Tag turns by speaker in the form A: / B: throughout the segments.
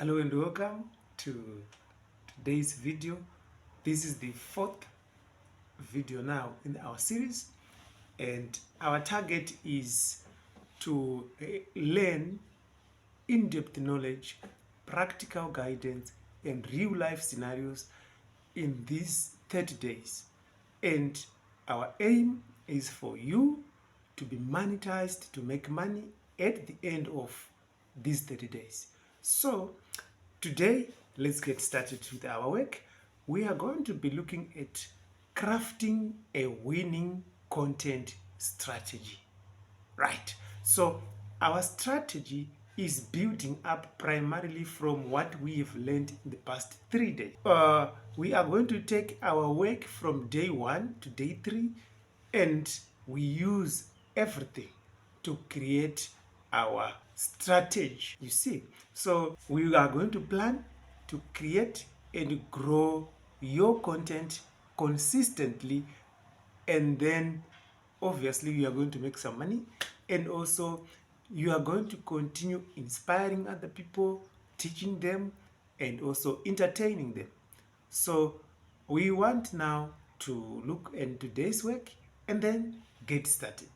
A: Hello and welcome to today's video. This is the fourth video now in our series, and our target is to learn in-depth knowledge, practical guidance, and real-life scenarios in these 30 days. And our aim is for you to be monetized, to make money at the end of these 30 days. So today, let's get started with our work. We are going to be looking at crafting a winning content strategy. Right. So our strategy is building up primarily from what we have learned in the past 3 days. We are going to take our work from day 1 to day 3, and we use everything to create our strategy. You see, so we are going to plan to create and grow your content consistently, and then obviously you are going to make some money, and also you are going to continue inspiring other people, teaching them, and also entertaining them. So we want now to look at today's work and then get started.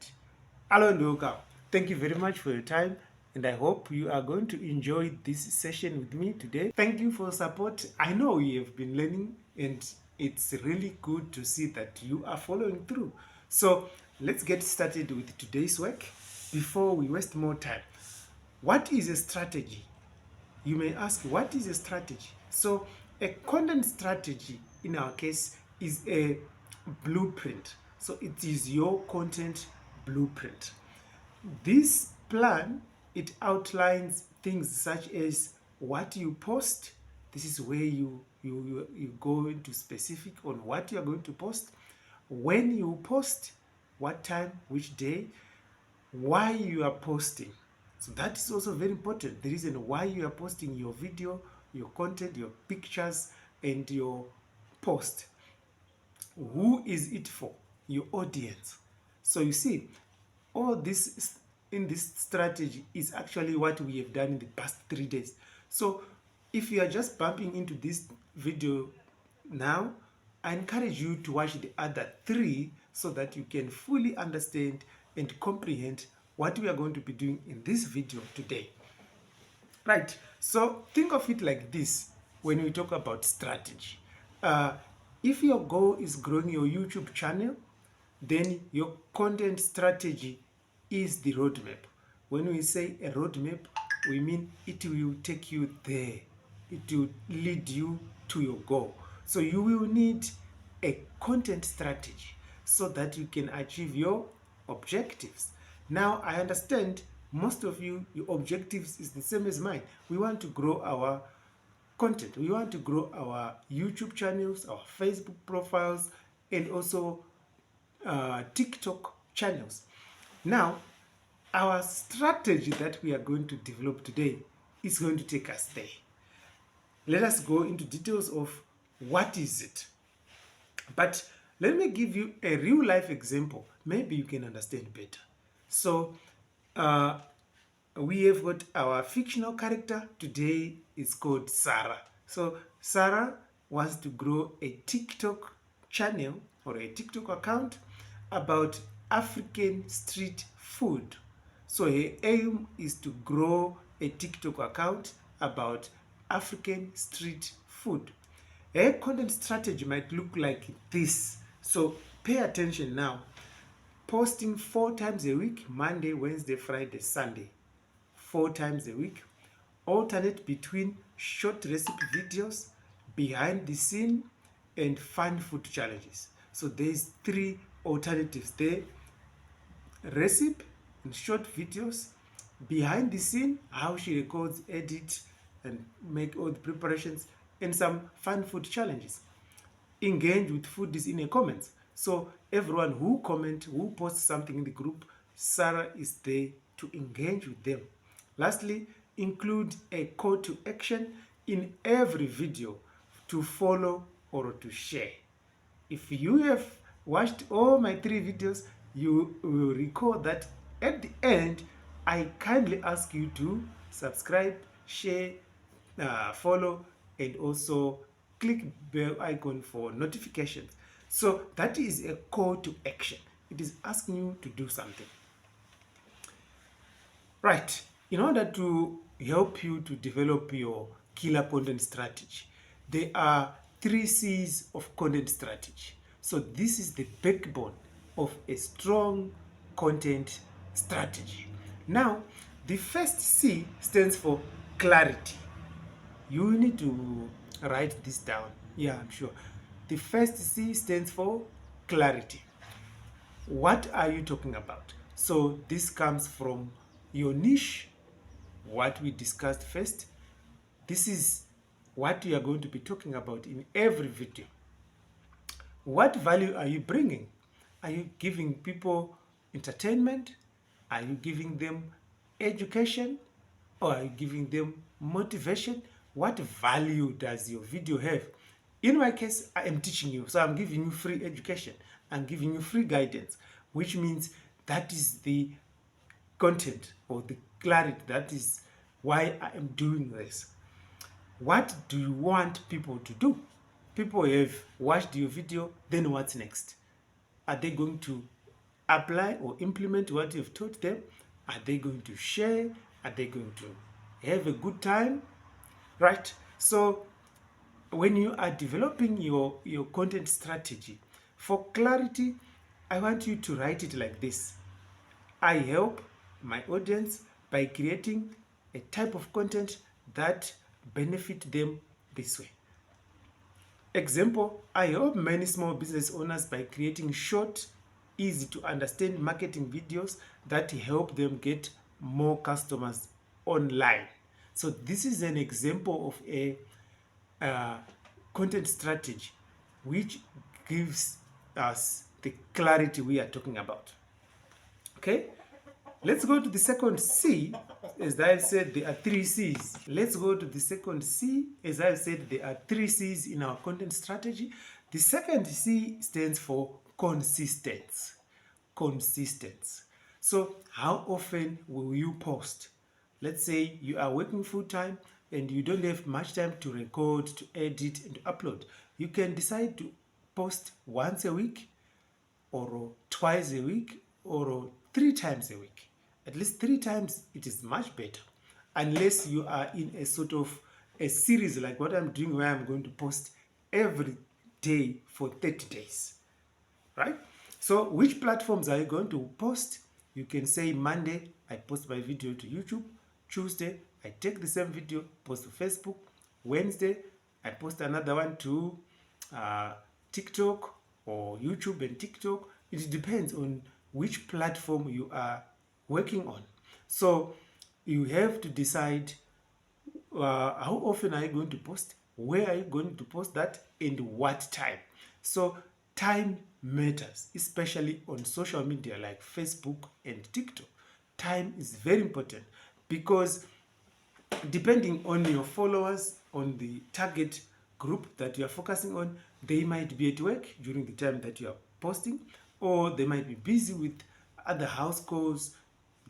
A: Hello and welcome. Thank you very much for your time, and I hope you are going to enjoy this session with me today. Thank you for support. I know you have been learning, and it's really good to see that you are following through. So let's get started with today's work before we waste more time. What is a strategy? You may ask, what is a strategy? So a content strategy in our case is a blueprint. So it is your content blueprint. This plan, it outlines things such as what you post. This is where you go into specific on what you are going to post, when you post, what time, which day, why you are posting. So that is also very important. The reason why you are posting your video, your content, your pictures, and your post. Who is it for? Your audience. So you see, all this in this strategy is actually what we have done in the past 3 days. So if you are just bumping into this video now, I encourage you to watch the other 3 so that you can fully understand and comprehend what we are going to be doing in this video today. Right, so think of it like this when we talk about strategy. If your goal is growing your YouTube channel, then your content strategy is the roadmap. When we say a roadmap, we mean it will take you there. It will lead you to your goal. So you will need a content strategy so that you can achieve your objectives. Now, I understand most of you, your objectives is the same as mine. We want to grow our content. We want to grow our YouTube channels, our Facebook profiles, and also TikTok channels. Now, our strategy that we are going to develop today is going to take us there. Let us go into details of what is it. But let me give you a real life example. Maybe you can understand better. So we have got our fictional character today. Is called Sarah. So Sarah wants to grow a TikTok channel or a TikTok account about African street food. So her aim is to grow a TikTok account about African street food. Her content strategy might look like this. So pay attention now. Posting 4 times a week, Monday, Wednesday, Friday, Sunday. 4 times a week. Alternate between short recipe videos, behind the scene, and fun food challenges. So there's 3 alternatives there. Recipe and short videos, behind the scene, how she records, edit, and make all the preparations, and some fun food challenges. Engage with foodies in the comments. So everyone who comment, who posts something in the group, Sarah is there to engage with them. Lastly, include a call to action in every video to follow or to share. If you have watched all my 3 videos, you will recall that at the end, I kindly ask you to subscribe, share, follow, and also click bell icon for notifications. So that is a call to action. It is asking you to do something. Right. In order to help you to develop your killer content strategy, there are 3 C's of content strategy. So this is the backbone of a strong content strategy. Now, the first C stands for clarity. You need to write this down. Yeah, I'm sure. The first C stands for clarity. What are you talking about? So this comes from your niche, what we discussed first. This is what you are going to be talking about in every video. What value are you bringing? Are you giving people entertainment? Are you giving them education? Or are you giving them motivation? What value does your video have? In my case, I am teaching you, so I'm giving you free education. I'm giving you free guidance, which means that is the content or the clarity. That is why I am doing this. What do you want people to do? People have watched your video, then what's next? Are they going to apply or implement what you've taught them? Are they going to share? Are they going to have a good time? Right? So when you are developing your content strategy, for clarity, I want you to write it like this. I help my audience by creating a type of content that benefit them this way. Example, I help many small business owners by creating short, easy to understand marketing videos that help them get more customers online. So this is an example of a content strategy which gives us the clarity we are talking about. Okay, let's go to the second C. As I said, there are 3 C's. Let's go to the second C. As I said, there are 3 C's in our content strategy. The second C stands for consistency. Consistency. So how often will you post? Let's say you are working full time and you don't have much time to record, to edit, and to upload. You can decide to post once a week, or twice a week, or 3 times a week. At least 3 times, it is much better. Unless you are in a sort of a series like what I'm doing, where I'm going to post every day for 30 days. Right? So which platforms are you going to post? You can say Monday, I post my video to YouTube. Tuesday, I take the same video, post to Facebook. Wednesday, I post another one to TikTok or YouTube and TikTok. It depends on which platform you are working on. So you have to decide how often are you going to post, where are you going to post that, and what time. So time matters, especially on social media like Facebook and TikTok. Time is very important because depending on your followers, on the target group that you are focusing on, they might be at work during the time that you are posting, or they might be busy with other house calls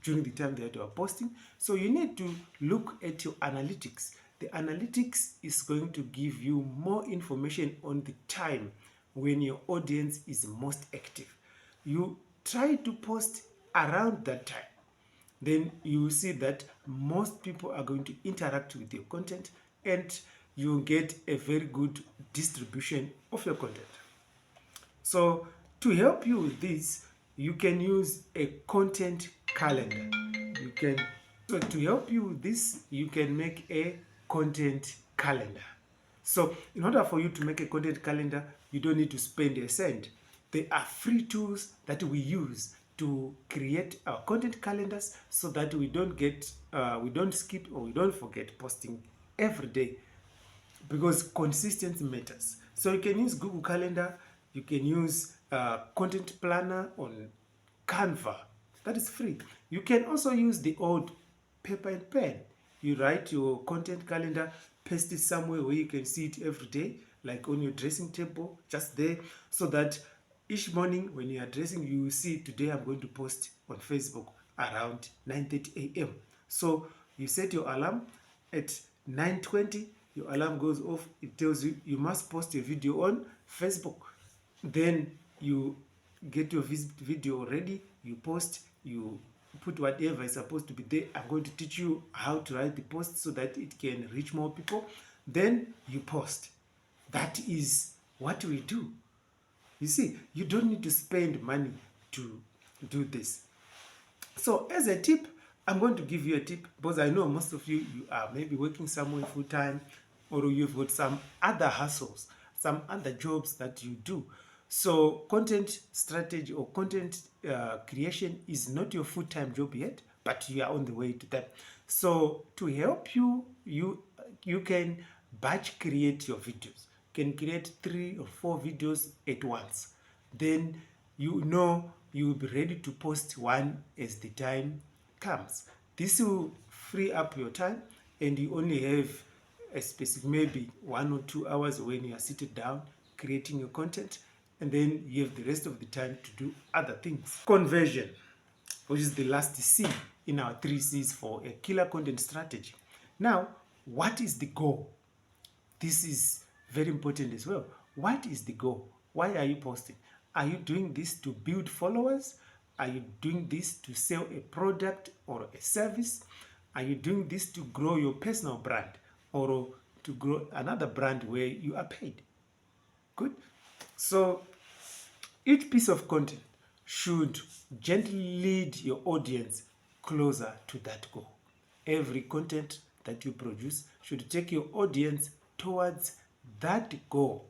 A: during the time that you are posting. So you need to look at your analytics. The analytics is going to give you more information on the time when your audience is most active. You try to post around that time, then you will see that most people are going to interact with your content, and you get a very good distribution of your content. So to help you with this, you can use a content calendar. So to help you with this, you can make a content calendar. So in order for you to make a content calendar, you don't need to spend a cent. There are free tools that we use to create our content calendars so that we don't skip or we don't forget posting every day, because consistency matters. So you can use Google Calendar, you can use Content Planner on Canva. That is free. You can also use the old paper and pen. You write your content calendar, paste it somewhere where you can see it every day, like on your dressing table, just there, so that each morning when you are dressing, you will see today I'm going to post on Facebook around 9:30 a.m. So you set your alarm at 9:20, your alarm goes off. It tells you you must post a video on Facebook. Then you get your video ready, you post, you put whatever is supposed to be there. I'm going to teach you how to write the post so that it can reach more people. Then you post. That is what we do. You see, you don't need to spend money to do this. So as a tip, I'm going to give you a tip because I know most of you are maybe working somewhere full time, or you've got some other hustles, some other jobs that you do. So content strategy or content creation is not your full-time job yet, but you are on the way to that. So to help you, you can batch create your videos. You can create 3 or 4 videos at once. Then you know you will be ready to post one as the time comes. This will free up your time, and you only have a specific maybe 1 or 2 hours when you are seated down creating your content, and then you have the rest of the time to do other things. Conversion, which is the last C in our 3 C's for a killer content strategy. Now, what is the goal? This is very important as well. What is the goal? Why are you posting? Are you doing this to build followers? Are you doing this to sell a product or a service? Are you doing this to grow your personal brand or to grow another brand where you are paid? Good. So each piece of content should gently lead your audience closer to that goal. Every content that you produce should take your audience towards that goal.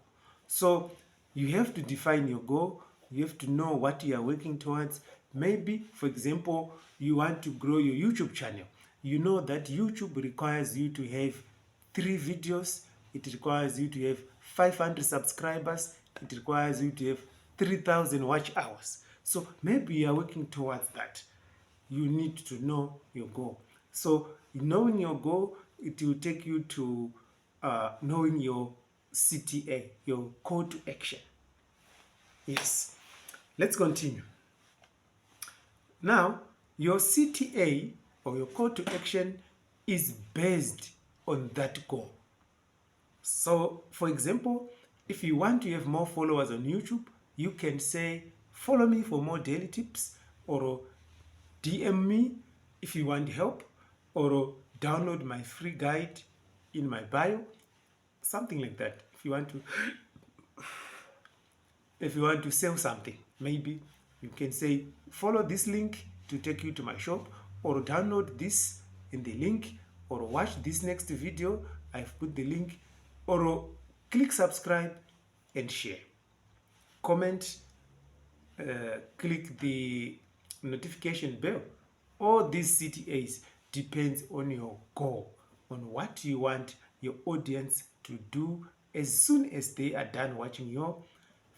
A: So you have to define your goal. You have to know what you are working towards. Maybe, for example, you want to grow your YouTube channel. You know that YouTube requires you to have 3 videos. It requires you to have 500 subscribers. It requires you to have 3,000 watch hours. So maybe you are working towards that. You need to know your goal. So knowing your goal, it will take you to knowing your CTA, your call to action. Yes. Let's continue. Now, your CTA or your call to action is based on that goal. So, for example, if you want to have more followers on YouTube, you can say, follow me for more daily tips, or DM me if you want help, or download my free guide in my bio, something like that. If you want to sell something, maybe you can say, follow this link to take you to my shop, or download this in the link, or watch this next video, I've put the link, or click subscribe and share. Comment, click the notification bell. All these CTAs depends on your goal, on what you want your audience to do as soon as they are done watching your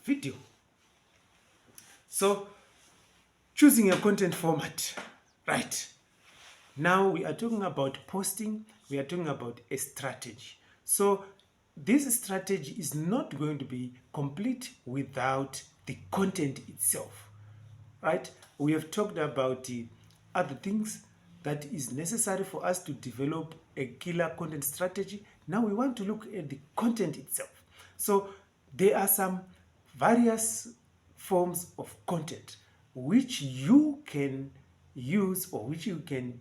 A: video. So, choosing a content format, right? Now we are talking about posting, we are talking about a strategy. So this strategy is not going to be complete without the content itself, right? We have talked about the other things that is necessary for us to develop a killer content strategy. Now we want to look at the content itself. So there are some various forms of content which you can use, or which you can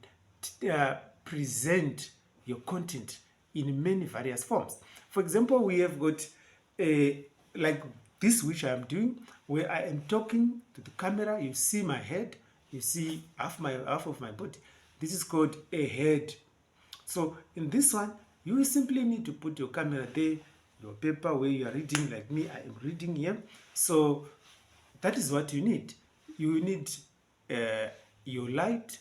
A: present your content in many various forms. For example, we have got like this, which I am doing, where I am talking to the camera. You see my head, you see half of my body. This is called a head. So in this one, you will simply need to put your camera there, your paper where you are reading, like me, I am reading here. So that is what you need. You need your light,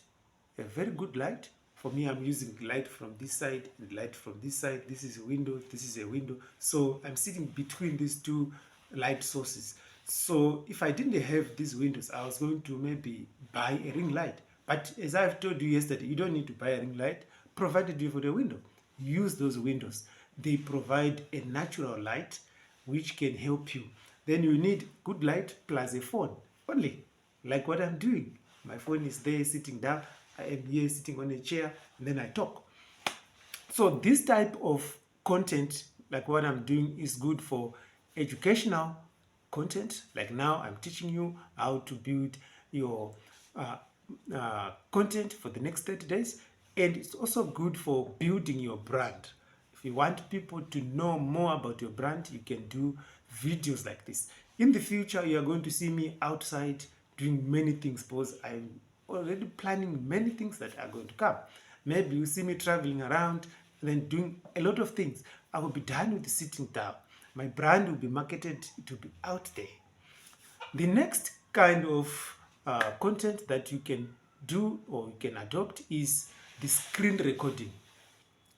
A: a very good light. For me, I'm using light from this side and light from this side. This is a window, this is a window. So I'm sitting between these two light sources. So if I didn't have these windows, I was going to maybe buy a ring light. But as I've told you yesterday, you don't need to buy a ring light, provided you have a window. Use those windows. They provide a natural light which can help you. Then you need good light plus a phone only, like what I'm doing. My phone is there sitting down. I am here sitting on a chair, and then I talk. So this type of content, like what I'm doing, is good for educational content. Like now I'm teaching you how to build your uh, content for the next 30 days. And it's also good for building your brand. If you want people to know more about your brand, you can do videos like this. In the future, you are going to see me outside doing many things because I'm already planning many things that are going to come. Maybe you see me traveling around and then doing a lot of things. I will be done with sitting down. My brand will be marketed, it will be out there. The next kind of content that you can do or you can adopt is the screen recording.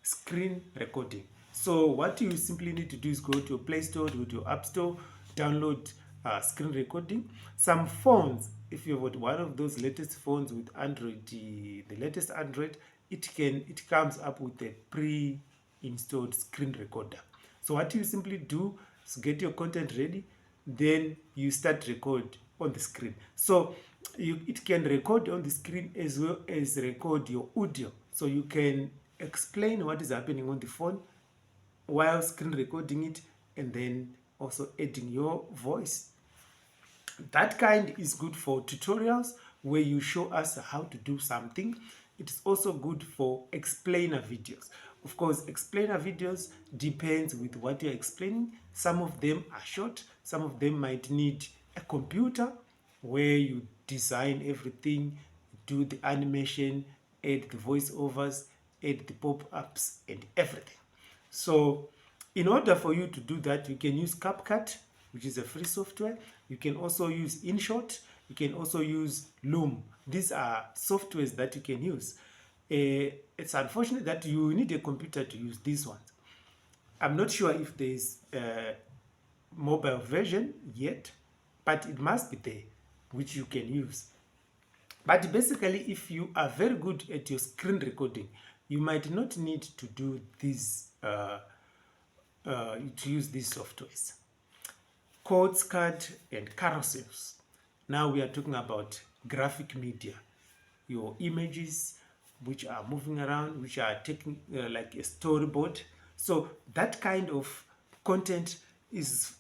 A: Screen recording. So what you simply need to do is go to your Play Store, go to your App Store, download screen recording. Some phones, if you have one of those latest phones with Android, the latest Android, it comes up with a pre-installed screen recorder. So what you simply do is get your content ready, then you start record on the screen. So it can record on the screen as well as record your audio. So you can explain what is happening on the phone while screen recording it, and then also adding your voice. That kind is good for tutorials where you show us how to do something. It is also good for explainer videos. Of course, explainer videos depends with what you're explaining. Some of them are short, some of them might need a computer where you design everything, do the animation, add the voiceovers, add the pop-ups and everything. So in order for you to do that, you can use CapCut, which is a free software. You can also use InShot. You can also use Loom. These are softwares that you can use. It's unfortunate that you need a computer to use these ones. I'm not sure if there is a mobile version yet, but it must be there, which you can use. But basically, if you are very good at your screen recording, you might not need to do these to use these softwares. Quotes card and carousels. Now we are talking about graphic media, your images which are moving around, which are taking like a storyboard. So that kind of content is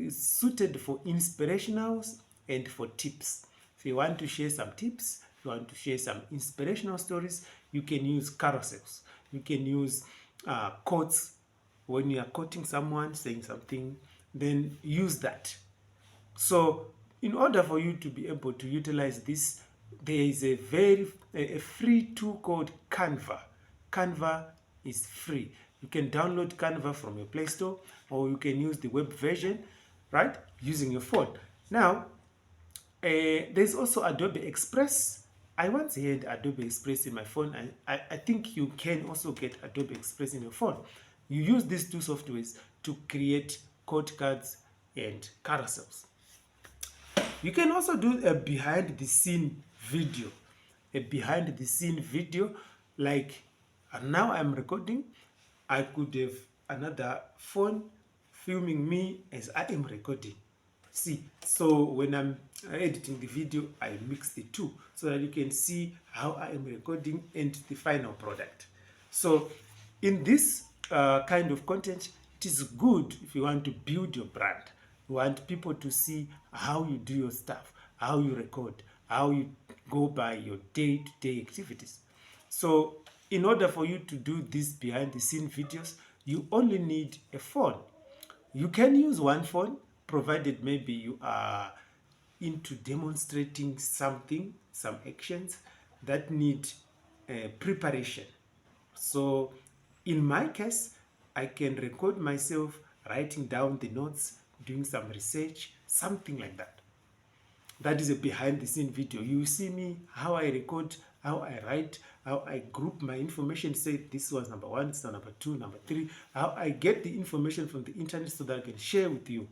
A: suited for inspirationals and for tips. If you want to share some tips, if you want to share some inspirational stories, you can use carousels. You can use quotes. When you are quoting someone, saying something, then use that. So in order for you to be able to utilize this, there is a free tool called Canva. Canva is free. You can download Canva from your Play Store, or you can use the web version, right, using your phone. Now, there's also Adobe Express. I once had Adobe Express in my phone, and I think you can also get Adobe Express in your phone. You use these two softwares to create quote cards and carousels. You can also do a behind the scene video. A behind the scene video, like now I'm recording, I could have another phone filming me as I am recording. See, so when I'm editing the video, I mix the two so that you can see how I am recording and the final product. So in this kind of content, it is good if you want to build your brand. You want people to see how you do your stuff, how you record, how you go by your day-to-day activities. So in order for you to do these behind the scene videos, you only need a phone. You can use one phone, provided maybe you are into demonstrating something, some actions that need preparation. So in my case, I can record myself writing down the notes, doing some research, something like that. That is a behind the scene video. You see me, how I record, how I write, how I group my information, say this was number 1, this was number 2, number 3, how I get the information from the internet so that I can share with you.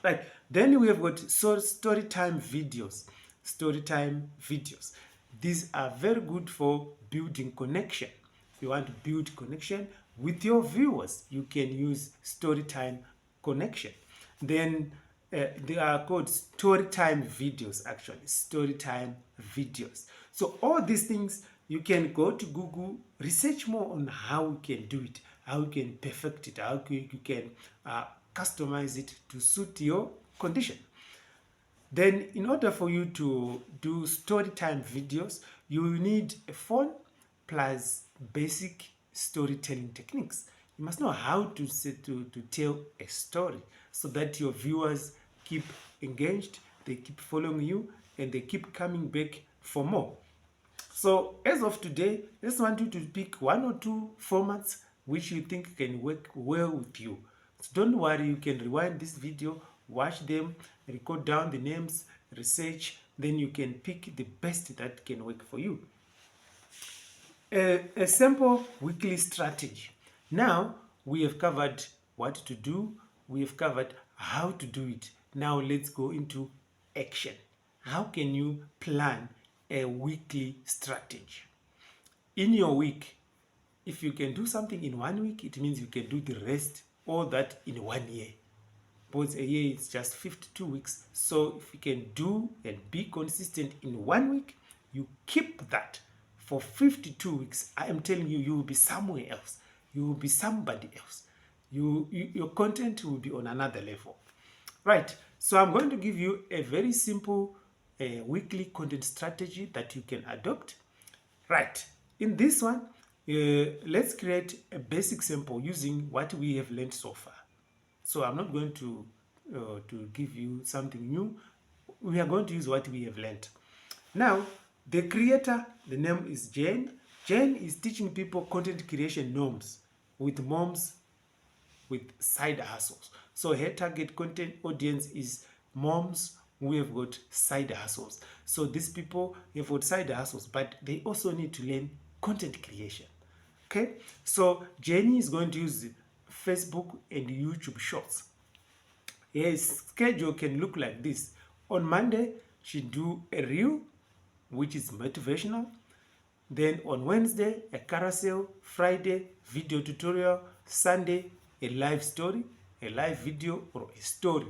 A: Right. Then we have got story time videos. Story time videos. These are very good for building connection. If you want to build connection with your viewers, you can use story time connection. Then they are called story time videos, actually. Story time videos. So all these things you can go to Google, research more on how you can do it, how you can perfect it, how you can customize it to suit your condition. Then in order for you to do story time videos, you will need a phone plus basic storytelling techniques. You must know how to tell a story so that your viewers keep engaged, they keep following you, and they keep coming back for more. So as of today, I just want you to pick one or two formats which you think can work well with you. So don't worry, you can rewind this video, watch them, record down the names, research, then you can pick the best that can work for you. A simple weekly strategy. Now we have covered what to do, we have covered how to do it. Now let's go into action. How can you plan a weekly strategy? In your week, if you can do something in 1 week, it means you can do the rest, all that in 1 year. Because a year is just 52 weeks. So if you can do and be consistent in 1 week, you keep that for 52 weeks. I am telling you, you will be somewhere else. You will be somebody else. Your content will be on another level. Right. So I'm going to give you a very simple weekly content strategy that you can adopt. Right. In this one, let's create a basic sample using what we have learned so far. So I'm not going to give you something new. We are going to use what we have learned. Now, the creator, the name is Jane. Jane is teaching people content creation norms with moms with side hustles. So her target content audience is moms who have got side hustles. So these people have got side hustles, but they also need to learn content creation. Okay, so Jenny is going to use Facebook and YouTube Shorts. Her schedule can look like this. On Monday, she do a reel, which is motivational. Then on Wednesday, a carousel. Friday, video tutorial. Sunday, a live story, a live video, or a story.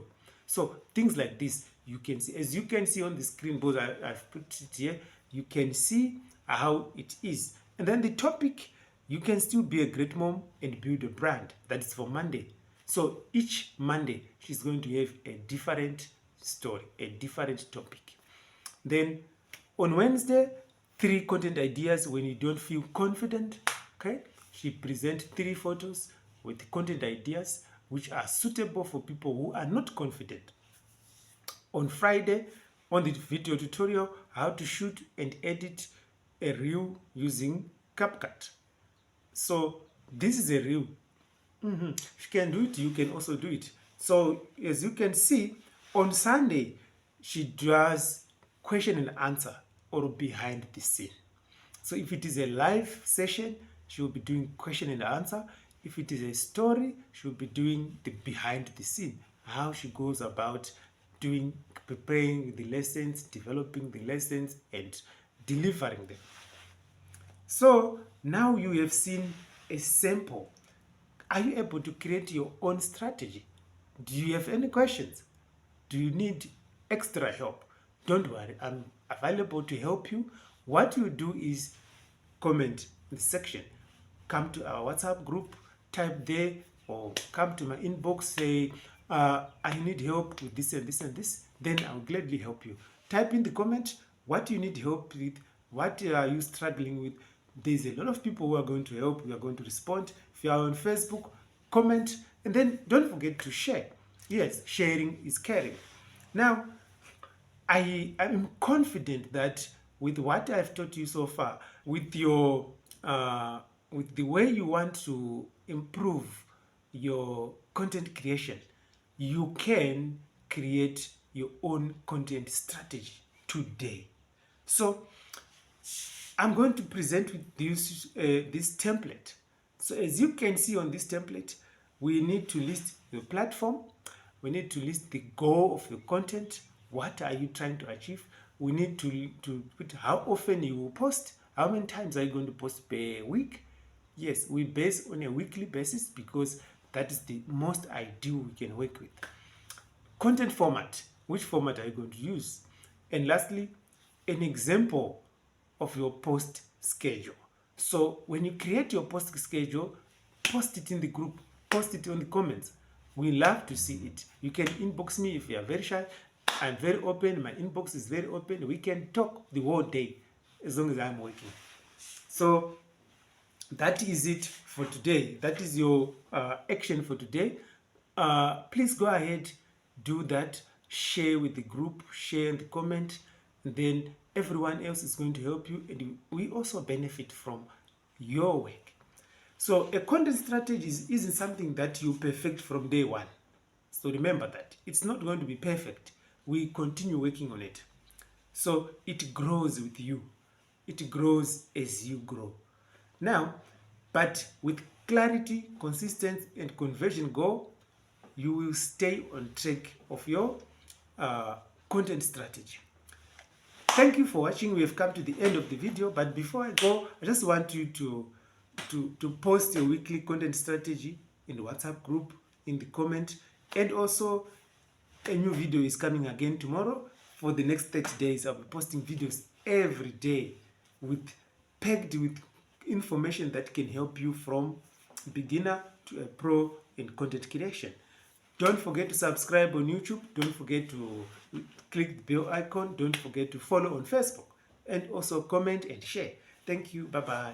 A: So things like this, you can see, as you can see on the screen, both I've put it here, you can see how it is. And then the topic, you can still be a great mom and build a brand. That is for Monday. So each Monday, she's going to have a different story, a different topic. Then on Wednesday, 3 content ideas when you don't feel confident. Okay, she presents 3 photos with content ideas which are suitable for people who are not confident. On Friday, on the video tutorial, how to shoot and edit a reel using CapCut. So this is a reel. If you can do it, you can also do it. So as you can see, on Sunday, she does question and answer or behind the scene. So if it is a live session, she will be doing question and answer. If it is a story, she will be doing the behind the scene, how she goes about preparing the lessons, developing the lessons, and delivering them. So now you have seen a sample. Are you able to create your own strategy? Do you have any questions? Do you need extra help? Don't worry, I'm available to help you. What you do is comment in the section. Come to our WhatsApp group, type there, or come to my inbox, say, I need help with this and this and this. Then I'll gladly help you. Type in the comment what you need help with, what are you struggling with. There's a lot of people who are going to help. We are going to respond. If you are on Facebook, comment, and then don't forget to share. Yes, sharing is caring. Now, I am confident that with what I've taught you so far, with your with the way you want to improve your content creation, you can create your own content strategy today. So I'm going to present with this template. So as you can see on this template, we need to list the platform. We need to list the goal of your content. What are you trying to achieve? We need to put how often you will post. How many times are you going to post per week? Yes, we base on a weekly basis because that is the most ideal we can work with. Content format. Which format are you going to use? And lastly, an example of your post schedule. So when you create your post schedule, post it in the group, post it on the comments. We love to see it. You can inbox me if you are very shy. I'm very open. My inbox is very open. We can talk the whole day as long as I'm working. So that is it for today. That is your action for today. Please go ahead, do that. Share with the group, share in the comment. Then everyone else is going to help you, and we also benefit from your work. So a content strategy isn't something that you perfect from day one. So remember that. It's not going to be perfect. We continue working on it. So it grows with you. It grows as you grow. Now, but with clarity, consistency, and conversion goal, you will stay on track of your content strategy. Thank you for watching. We have come to the end of the video, but before I go, I just want you to post your weekly content strategy in the WhatsApp group, in the comment, and also a new video is coming again tomorrow. For the next 30 days, I'll be posting videos every day packed with information that can help you from beginner to a pro in content creation. Don't forget to subscribe on YouTube. Don't forget to click the bell icon. Don't forget to follow on Facebook. And also comment and share. Thank you. Bye-bye.